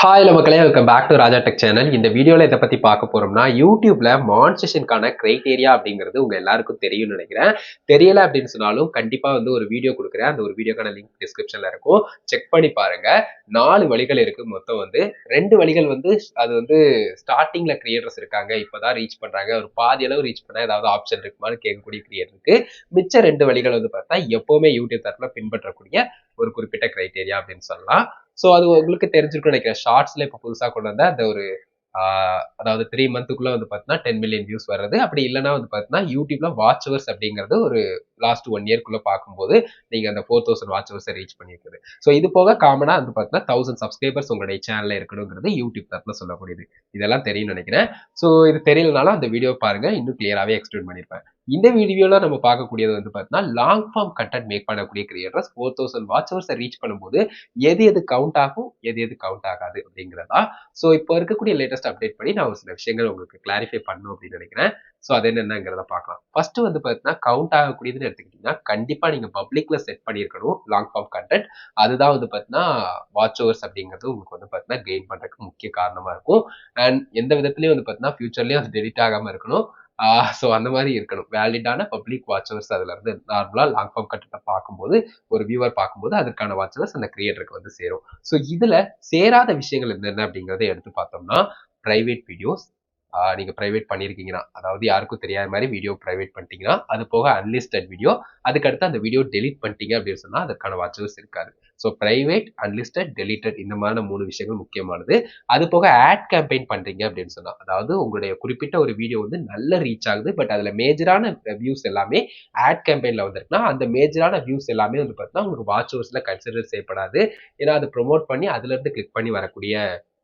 Hi மக்களே, welcome back to Raja tech channel. இந்த வீடியோல இதை பத்தி பார்க்க போறோம்னா, யூடியூப்ல மானிட்டைசேஷனுக்கான கிரைட்டீரியா அப்படிங்கிறது உங்க எல்லாருக்கும் தெரியும்னு நினைக்கிறேன். தெரியல அப்படின்னு சொன்னாலும் கண்டிப்பா வந்து ஒரு வீடியோ கொடுக்குறேன். அந்த ஒரு வீடியோக்கான லிங்க் டிஸ்கிரிப்ஷன்ல இருக்கும். செக் பண்ணி பாருங்க. 4 வழிகள் இருக்கு மொத்தம் வந்து. 2 வழிகள் வந்து அது வந்து ஸ்டார்டிங்ல கிரியேட்டர்ஸ் இருக்காங்க. இப்பதான் ரீச் பண்றாங்க. ஒரு பாதி அளவு ரீச் பண்ணா ஏதாவது ஆப்ஷன் இருக்குமான்னு கேட்கக்கூடிய கிரியேட்டருக்கு. மிச்ச 2 வழிகள் வந்து பார்த்தா எப்பவுமே யூடியூப் தரப்புல பின்பற்றக்கூடிய ஒரு குறிப்பிட்ட கிரைட்டீரியா அப்படின்னு சொல்லலாம். ஸோ அது உங்களுக்கு தெரிஞ்சிருக்கும்னு நினைக்கிறேன். ஷார்ட்ஸ்ல இப்போ புதுசா கொண்டு வந்த அந்த ஒரு அதாவது 3 மந்த்துக்குள்ள வந்து பார்த்தீங்கன்னா 10 மில்லியன் வியூஸ் வர்றது. அப்படி இல்லன்னா வந்து பார்த்தீங்கன்னா, யூடியூப்ல வாட்ச் ஹவர்ஸ் அப்படிங்கிறது ஒரு லாஸ்ட் 1 இயர்க்குள்ள பார்க்கும்போது, நீங்க அந்த 4000 வாட்ச் ஹவர்ஸ ரீச் பண்ணியிருக்குது. ஸோ இது போக காமனா வந்து பார்த்தீங்கன்னா, 1000 சப்ஸ்கிரைபர்ஸ் உங்களுடைய சேனல்ல இருக்கணுங்கிறது யூடியூப் தரப்புல சொல்லக்கூடியது. இதெல்லாம் தெரியும்னு நினைக்கிறேன். ஸோ இது தெரியலனாலும் அந்த வீடியோ பாருங்க. இன்னும் கிளியராவே எக்ஸ்பிளைன் பண்ணியிருப்பேன். இந்த வீடியோல நம்ம பார்க்கக்கூடியது வந்து பார்த்தீங்கன்னா, லாங் ஃபார்ம் கன்டென்ட் மேக் பண்ணக்கூடிய கிரியேட்டர்ஸ் 4000 வாட்ச் ஹவர்ஸ ரீச் பண்ணும்போது, எது எது கவுண்ட் ஆகும், எது எது கவுண்ட் ஆகாது அப்படிங்கிறதா. ஸோ இப்போ இருக்கக்கூடிய லேட்டஸ்ட் அப்டேட் படி நான் ஒரு சில விஷயங்கள் உங்களுக்கு கிளாரிஃபை பண்ணணும் அப்படின்னு நினைக்கிறேன். ஸோ அது என்னென்னங்கிறத பார்க்கலாம். ஃபர்ஸ்ட் வந்து பார்த்தீங்கன்னா, கவுண்ட் ஆகக்கூடியதுன்னு எடுத்துக்கிட்டீங்கன்னா, கண்டிப்பா நீங்க பப்ளிக்ல செட் பண்ணியிருக்கணும் லாங் ஃபார்ம் கன்டென்ட். அதுதான் வந்து பார்த்தீங்கன்னா, வாட்ச் ஹவர்ஸ் அப்படிங்கிறது உங்களுக்கு வந்து பார்த்தீங்கன்னா, கெயின் பண்றதுக்கு முக்கிய காரணமா இருக்கும். அண்ட் எந்த விதத்திலயும் வந்து பார்த்தீங்கன்னா, ஃபியூச்சர்லயும் அது டெலிட் ஆகாம இருக்கணும். ஸோ அந்த மாதிரி இருக்கணும். வேலிடான பப்ளிக் வாட்ச் ஹவர்ஸ் அதுல இருந்து நார்மலா லாங் ஃபார்ம் கன்டென்ட்ட பார்க்கும்போது, ஒரு வியூவர் பார்க்கும்போது அதற்கான வாட்ச் ஹவர்ஸ் அந்த கிரியேட்டருக்கு வந்து சேரும். ஸோ இதுல சேராத விஷயங்கள் என்னென்ன அப்படிங்கிறத எடுத்து பார்த்தோம்னா, பிரைவேட் வீடியோஸ். நீங்க பிரைவேட் பண்ணியிருக்கீங்கன்னா, அதாவது யாருக்கும் தெரியாத மாரி வீடியோ பிரைவேட் பண்ணிட்டீங்கன்னா, அது போக அன்லிஸ்டட் வீடியோ, அதுக்கடுத்து அந்த வீடியோ டெலீட் பண்ணிட்டீங்க அப்படின்னு சொன்னா, அதற்கான வாட்ச் ஹவர்ஸ் இருக்காது. ஸோ பிரைவேட், அன்லிஸ்டட், டெலீட்டட் இந்த மாதிரியான 3 விஷயங்கள் முக்கியமானது. அது போக ஆட் கேம்பெயின் பண்றீங்க அப்படின்னு சொன்னா, அதாவது உங்களுடைய குறிப்பிட்ட ஒரு வீடியோ வந்து நல்ல ரீச் ஆகுது. பட் அதுல மேஜரான வியூஸ் எல்லாமே ஆட் கேம்பெயின்ல வந்திருக்குன்னா, அந்த மேஜரான வியூஸ் எல்லாமே வந்து பார்த்தீங்கன்னா, உங்களுக்கு வாட்ச் ஹவர்ஸ்ல கன்சிடர் செய்யப்படாது. ஏன்னா, அது ப்ரமோட் பண்ணி அதுலருந்து கிளிக் பண்ணி வரக்கூடிய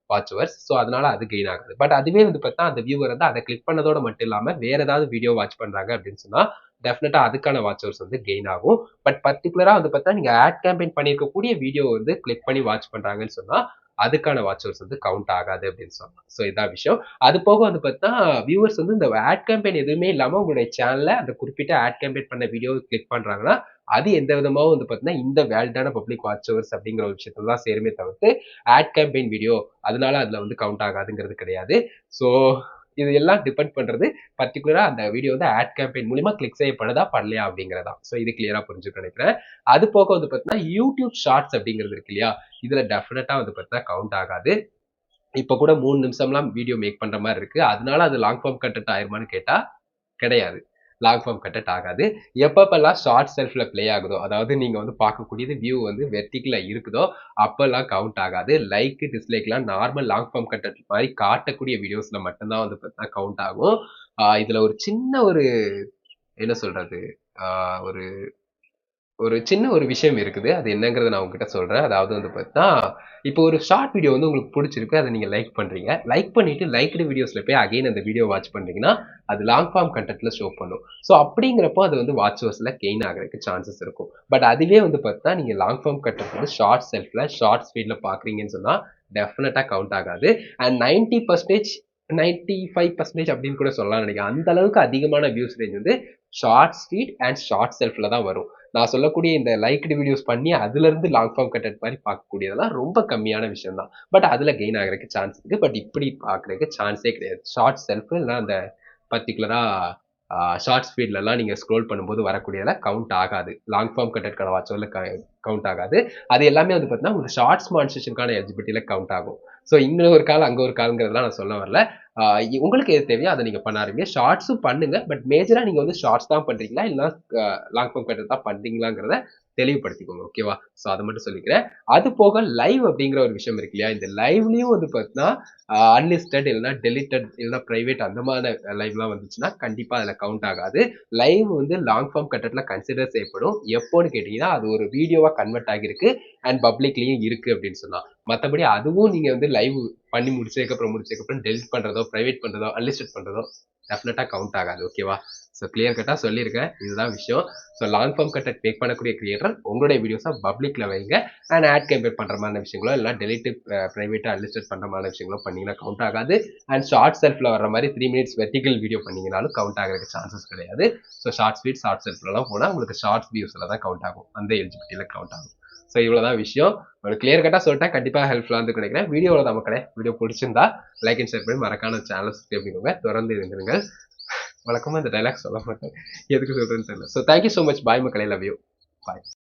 வாட்ச் ஹவர்ஸ். ஸோ அதனால அது கெயின் ஆகாது. பட் அதுவே வந்து பார்த்தா அந்த வியூவர் வந்து அத கிளிக் பண்ணதோட மட்டும் இல்லாம, வேற ஏதாவது வீடியோ வாட்ச் பண்றாங்க அப்படின்னு சொன்னா, டெஃபினட்டா அதுக்கான வாட்ச் ஹவர்ஸ் வந்து கெயின் ஆகும். பட் பர்ட்டிகுலரா வந்து பார்த்தா, நீங்க ஆட் கேம்பெயின் பண்ணியிருக்கக்கூடிய வீடியோ வந்து கிளிக் பண்ணி வாட்ச் பண்றாங்கன்னு சொன்னா, அதுக்கான வாட்ச் ஹவர்ஸ் வந்து கவுண்ட் ஆகாது அப்படின்னு சொல்லலாம். ஸோ இதான் விஷயம். அது போக வந்து பார்த்தா, வியூவர்ஸ் வந்து இந்த ஆட் கேம்பெயின் எதுவுமே இல்லாம உங்களுடைய சேனல்ல அந்த குறிப்பிட்ட ஆட் கேம்பெயின் பண்ண வீடியோவ கிளிக் பண்றாங்கன்னா, அது எந்த விதமாவும் வந்து பார்த்தீங்கன்னா, இந்த வேலிடான பப்ளிக் வாட்ச் ஹவர்ஸ் அப்படிங்கிற ஒரு விஷயத்துல தான் சேருமே தவிர்த்து, ஆட் கேம்பெயின் வீடியோ அதனால அதுல வந்து கவுண்ட் ஆகாதுங்கிறது கிடையாது. ஸோ இது எல்லாம் டிபெண்ட் பண்றது பர்ட்டிகுலரா அந்த வீடியோ வந்து ஆட் கேம்பெயின் மூலியமா கிளிக் செய்யப்படுதா, பண்ணலையா அப்படிங்கிறதா. ஸோ இது கிளியரா புரிஞ்சுக்கும்னு நினைக்கிறேன். அது போக வந்து பார்த்தீங்கன்னா, யூடியூப் ஷார்ட்ஸ் அப்படிங்கிறது இருக்கு இல்லையா? இதுல டெஃபினட்டா வந்து பார்த்தீங்கன்னா கவுண்ட் ஆகாது. இப்ப கூட 3 நிமிஷம்லாம் வீடியோ மேக் பண்ற மாரி இருக்கு. அதனால அது லாங் ஃபார்ம் கன்டென்ட் ஆயிருமான்னு கேட்டா, கிடையாது. லாங் ஃபார்ம் கன்டென்ட் ஆகாது. எப்பப்பல்லாம் ஷார்ட் செல்ஃப்ல ப்ளே ஆகுதோ, அதாவது நீங்க வந்து பார்க்கக்கூடியது வியூ வந்து வெர்டிகலா இருக்குதோ, அப்பல்லாம் கவுண்ட் ஆகாது. லைக், டிஸ்லைக்லாம் நார்மல் லாங் ஃபார்ம் கன்டென்ட் மாரி காட்டக்கூடிய வீடியோஸ்ல மட்டும் தான் வந்து பார்த்தீங்கன்னா கவுண்ட் ஆகும். இதுல ஒரு சின்ன ஒரு என்ன சொல்றது? ஆ ஒரு ஒரு சின்ன ஒரு விஷயம் இருக்குது. அது என்னங்கிறத நான் உங்ககிட்ட சொல்றேன். அதாவது வந்து பார்த்தீங்கன்னா, இப்போ ஒரு ஷார்ட் வீடியோ வந்து உங்களுக்கு புடிச்சிருக்கு. அத நீங்க லைக் பண்றீங்க. லைக் பண்ணிட்டு லைக்டு வீடியோஸ்ல போய் அகைன் அந்த வீடியோ வாட்ச் பண்றீங்கன்னா, அது லாங் ஃபார்ம் கன்டென்ட்ல ஷோ பண்ணும். ஸோ அப்படிங்கிறப்போ அது வந்து வாட்ச் ஹவர்ஸ்ல கெயின் ஆகுறதுக்கு சான்சஸ் இருக்கும். பட் அதுவே வந்து பார்த்தீங்கன்னா, நீங்க லாங் ஃபார்ம் கன்டென்ட் வந்து ஷார்ட் செல்ஃப்ல, ஷார்ட் ஸ்பீட்ல பார்க்குறீங்கன்னு சொன்னா, டெஃபினட்டா கவுண்ட் ஆகாது. அண்ட் 95% அப்படின்னு கூட சொல்லலாம்னு நினைக்கிறேன். அந்த அளவுக்கு அதிகமான வியூஸ் ரேஞ்ச் வந்து ஷார்ட் ஸ்பீட் அண்ட் ஷார்ட் செல்ஃப்ல தான் வரும். நான் சொல்லக்கூடிய இந்த லைக்டு வீடியோஸ் பண்ணி அதிலிருந்து லாங் ஃபார்ம் கன்டென்ட் மாரி பார்க்கக்கூடியதெல்லாம் ரொம்ப கம்மியான விஷயம் தான். பட் அதுல கெயின் ஆகுறதுக்கு சான்ஸ் இருக்கு. பட் இப்படி பார்க்கறதுக்கு சான்ஸே கிடையாது. ஷார்ட் செல்ஃப் இல்லன்னா அந்த பர்ட்டிகுலரா ஷார்ட் ஸ்பீட்லலாம் நீங்க ஸ்க்ரோல் பண்ணும்போது வரக்கூடியதெல்லாம் கவுண்ட் ஆகாது. லாங் ஃபார்ம் கன்டென்ட்க்கான வாட்ச் கவுண்ட் ஆகாது. அது எல்லாமே வந்து பார்த்தீங்கன்னா, உங்களுக்கு ஷார்ட்ஸ் மானிட்டைசேஷனுக்கான எலிஜிபிலிட்டில கவுண்ட் ஆகும். ஸோ இங்க ஒரு கால், அங்க ஒரு கால்ங்கிறதெல்லாம் நான் சொல்ல வரல. ஆ உங்களுக்கு எது தேவையோ அத நீங்க பண்ண ஆரம்பிங்க. ஷார்ட்ஸும் பண்ணுங்க. பட் மேஜரா நீங்க வந்து ஷார்ட்ஸ் தான் பண்றீங்களா? இல்லன்னா லாங் ஃபார்ம் கன்டென்ட் தான் பண்றீங்களாங்கிறத தெளிவுபடுத்திக்கோங்க. ஓகேவா? ஸோ அத மட்டும் சொல்லிக்கிறேன். அது போக லைவ் அப்படிங்கிற ஒரு விஷயம் இருக்கு இல்லையா? இந்த லைவ்லயும் வந்து பார்த்தீங்கன்னா, அன்லிஸ்டட் இல்லன்னா டெலிட்டட் இல்லன்னா பிரைவேட் அந்த மாதிரி லைவ்லாம் வந்துச்சுன்னா, கண்டிப்பா அதுல கவுண்ட் ஆகாது. லைவ் வந்து லாங் ஃபார்ம் கன்டென்ட்ல கன்சிடர் செய்யப்படும். எப்போன்னு கேட்டீங்கன்னா, அது ஒரு வீடியோவா கன்வெர்ட் ஆகியிருக்கு அண்ட் பப்ளிக்லயும் இருக்கு அப்படின்னு சொன்னா. மத்தபடி அதுவும் நீங்க வந்து லைவ் பண்ணி முடிச்சதுக்கப்புறம் டெலிட் பண்றதோ, பிரைவேட் பண்றதோ, அன்லிஸ்டட் பண்றதோ டெஃபினட்டா கவுண்ட் ஆகாது. ஓகேவா? ஸோ கிளியர் கட்டா சொல்லியிருக்கேன். இதுதான் விஷயம். So long form content make பண்ணக்கூடிய கிரியேட்டர் உங்களுடைய வீடியோஸ பப்ளிக்ல வைங்க. அண்ட் ஆட் கேம்பெயின் பண்ற மாரியான விஷயங்களோ, இல்ல டெலிட் பிரைவேட்டா அன்லிஸ்டட் பண்ற மாரியான விஷயங்களோ பண்ணீங்கன்னா கவுண்ட் ஆகாது. அண்ட் ஷார்ட் செல்ஃப்ல வர்ற மாரி 3 மினிட்ஸ் வெர்டிகல் வீடியோ பண்ணீங்கனாலும் கவுண்ட் ஆகுறதுக்கு சான்சஸ் கிடையாது. ஸோ ஷார்ட் ஸ்பீட், ஷார்ட் செல்ஃப்லலாம் போனா உங்களுக்கு ஷார்ட்ஸ் வியூஸ்ல தான் கவுண்ட் ஆகும். அந்த எலிஜிபிலிட்டில கவுண்ட் ஆகும். ஸோ இவ்வளோதான் விஷயம். ஒரு கிளியர் கட்டாக சொல்லிட்டேன். கண்டிப்பாக ஹெல்ப்ஃபுல்லாக இருந்து நினைக்கிறேன். வீடியோவில் தான் மக்களே. வீடியோ பிடிச்சிருந்தா லைக் அண்ட் ஷேர் பண்ணி மறக்காம சேனலை சப்ஸ்கிரைப் பண்ணிக்கோங்க. தொடர்ந்து இருந்துருங்க. வழக்கமாக இந்த டைலாக் சொல்ல மாட்டேன், எதுக்கு சொல்கிறேன்னு தெரியல. So thank you so much. Bye மக்களே. Love you. பாய்.